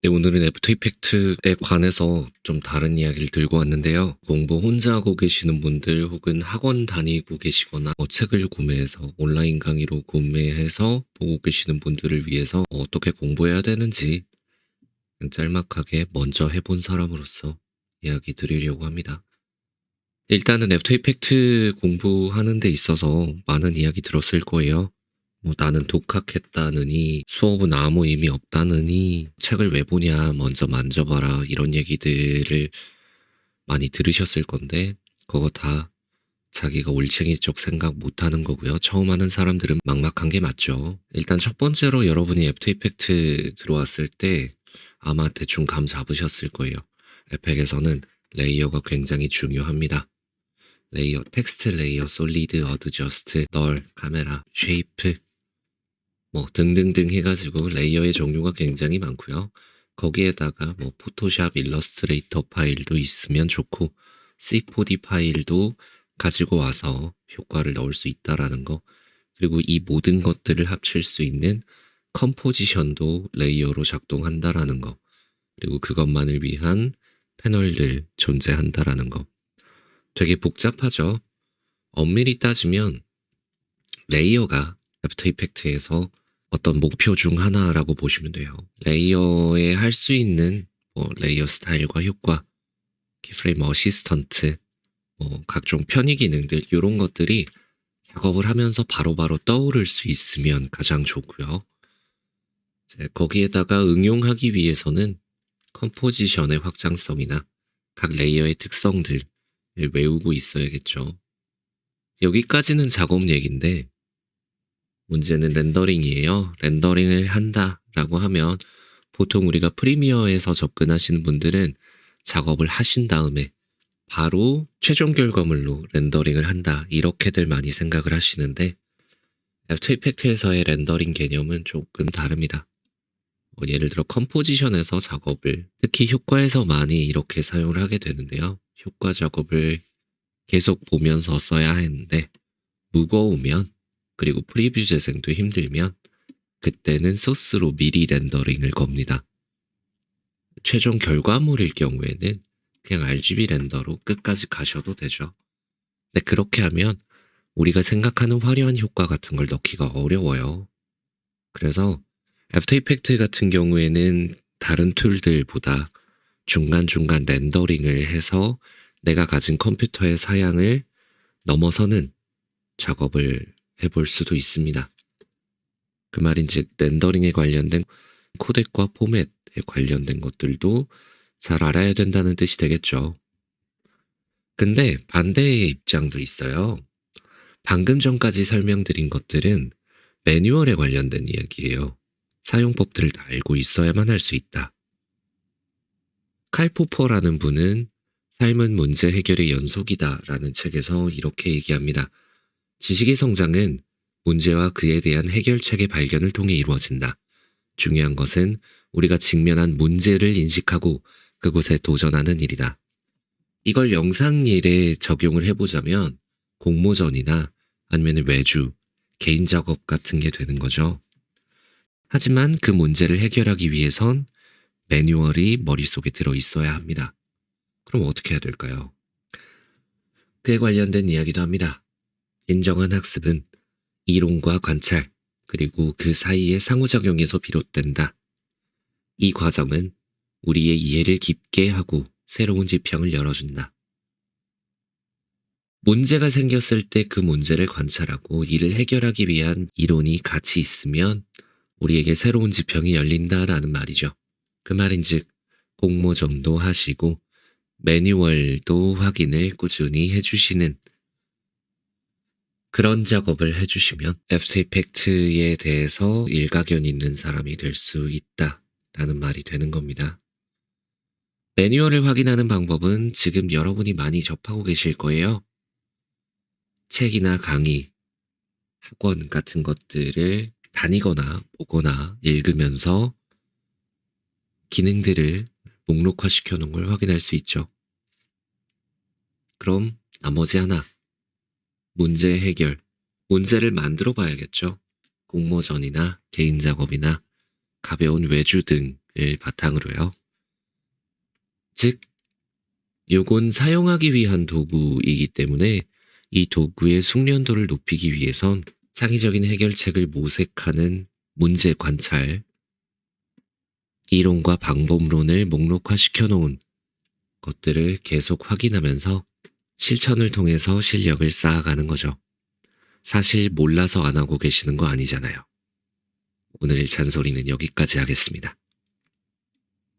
네, 오늘은 애프터 이펙트에 관해서 좀 다른 이야기를 들고 왔는데요. 공부 혼자 하고 계시는 분들 혹은 학원 다니고 계시거나 책을 구매해서 온라인 강의로 구매해서 보고 계시는 분들을 위해서 어떻게 공부해야 되는지 짤막하게 먼저 해본 사람으로서 이야기 드리려고 합니다. 일단은 애프터 이펙트 공부하는 데 있어서 많은 이야기 들었을 거예요. 나는 독학했다느니 수업은 아무 의미 없다느니 책을 왜 보냐 먼저 만져봐라 이런 얘기들을 많이 들으셨을 건데 그거 다 자기가 올챙이 쪽 생각 못하는 거고요. 처음 하는 사람들은 막막한 게 맞죠. 일단 첫 번째로 여러분이 애프터 이펙트 들어왔을 때 아마 대충 감 잡으셨을 거예요. 에펙에서는 레이어가 굉장히 중요합니다. 레이어, 텍스트 레이어, 솔리드, 어드저스트, 널, 카메라, 쉐이프 등등등 해가지고 레이어의 종류가 굉장히 많고요. 거기에다가 포토샵, 일러스트레이터 파일도 있으면 좋고 C4D 파일도 가지고 와서 효과를 넣을 수 있다라는 거, 그리고 이 모든 것들을 합칠 수 있는 컴포지션도 레이어로 작동한다라는 거, 그리고 그것만을 위한 패널들 존재한다라는 거. 되게 복잡하죠. 엄밀히 따지면 레이어가 애프터 이펙트에서 어떤 목표 중 하나라고 보시면 돼요. 레이어에 할 수 있는 레이어 스타일과 효과, 키프레임 어시스턴트, 각종 편의 기능들 이런 것들이 작업을 하면서 바로바로 떠오를 수 있으면 가장 좋고요. 거기에다가 응용하기 위해서는 컴포지션의 확장성이나 각 레이어의 특성들을 외우고 있어야겠죠. 여기까지는 작업 얘기인데 문제는 렌더링이에요. 렌더링을 한다라고 하면 보통 우리가 프리미어에서 접근하시는 분들은 작업을 하신 다음에 바로 최종 결과물로 렌더링을 한다 이렇게들 많이 생각을 하시는데 애프터 이펙트에서의 렌더링 개념은 조금 다릅니다. 예를 들어 컴포지션에서 작업을 특히 효과에서 많이 이렇게 사용을 하게 되는데요. 효과 작업을 계속 보면서 써야 하는데 무거우면 그리고 프리뷰 재생도 힘들면 그때는 소스로 미리 렌더링을 겁니다. 최종 결과물일 경우에는 그냥 RGB 렌더로 끝까지 가셔도 되죠. 근데 그렇게 하면 우리가 생각하는 화려한 효과 같은 걸 넣기가 어려워요. 그래서 애프터 이펙트 같은 경우에는 다른 툴들보다 중간중간 렌더링을 해서 내가 가진 컴퓨터의 사양을 넘어서는 작업을 해볼 수도 있습니다. 그 말인즉 렌더링에 관련된 코덱과 포맷에 관련된 것들도 잘 알아야 된다는 뜻이 되겠죠. 근데 반대의 입장도 있어요. 방금 전까지 설명드린 것들은 매뉴얼에 관련된 이야기예요. 사용법들을 다 알고 있어야만 할 수 있다. 칼 포퍼라는 분은 삶은 문제 해결의 연속이다 라는 책에서 이렇게 얘기합니다. 지식의 성장은 문제와 그에 대한 해결책의 발견을 통해 이루어진다. 중요한 것은 우리가 직면한 문제를 인식하고 그곳에 도전하는 일이다. 이걸 영상일에 적용을 해보자면 공모전이나 아니면 외주, 개인 작업 같은 게 되는 거죠. 하지만 그 문제를 해결하기 위해선 매뉴얼이 머릿속에 들어 있어야 합니다. 그럼 어떻게 해야 될까요? 그에 관련된 이야기도 합니다. 진정한 학습은 이론과 관찰, 그리고 그 사이의 상호작용에서 비롯된다. 이 과정은 우리의 이해를 깊게 하고 새로운 지평을 열어준다. 문제가 생겼을 때 그 문제를 관찰하고 이를 해결하기 위한 이론이 같이 있으면 우리에게 새로운 지평이 열린다라는 말이죠. 그 말인즉 공모전도 하시고 매뉴얼도 확인을 꾸준히 해주시는 그런 작업을 해주시면 애프터 이펙트에 대해서 일가견 있는 사람이 될 수 있다라는 말이 되는 겁니다. 매뉴얼을 확인하는 방법은 지금 여러분이 많이 접하고 계실 거예요. 책이나 강의, 학원 같은 것들을 다니거나 보거나 읽으면서 기능들을 목록화시켜 놓은 걸 확인할 수 있죠. 그럼 나머지 하나, 문제 해결. 문제를 만들어 봐야겠죠. 공모전이나 개인 작업이나 가벼운 외주 등을 바탕으로요. 즉, 요건 사용하기 위한 도구이기 때문에 이 도구의 숙련도를 높이기 위해선 창의적인 해결책을 모색하는 문제 관찰, 이론과 방법론을 목록화시켜 놓은 것들을 계속 확인하면서 실천을 통해서 실력을 쌓아가는 거죠. 사실 몰라서 안 하고 계시는 거 아니잖아요. 오늘 잔소리는 여기까지 하겠습니다.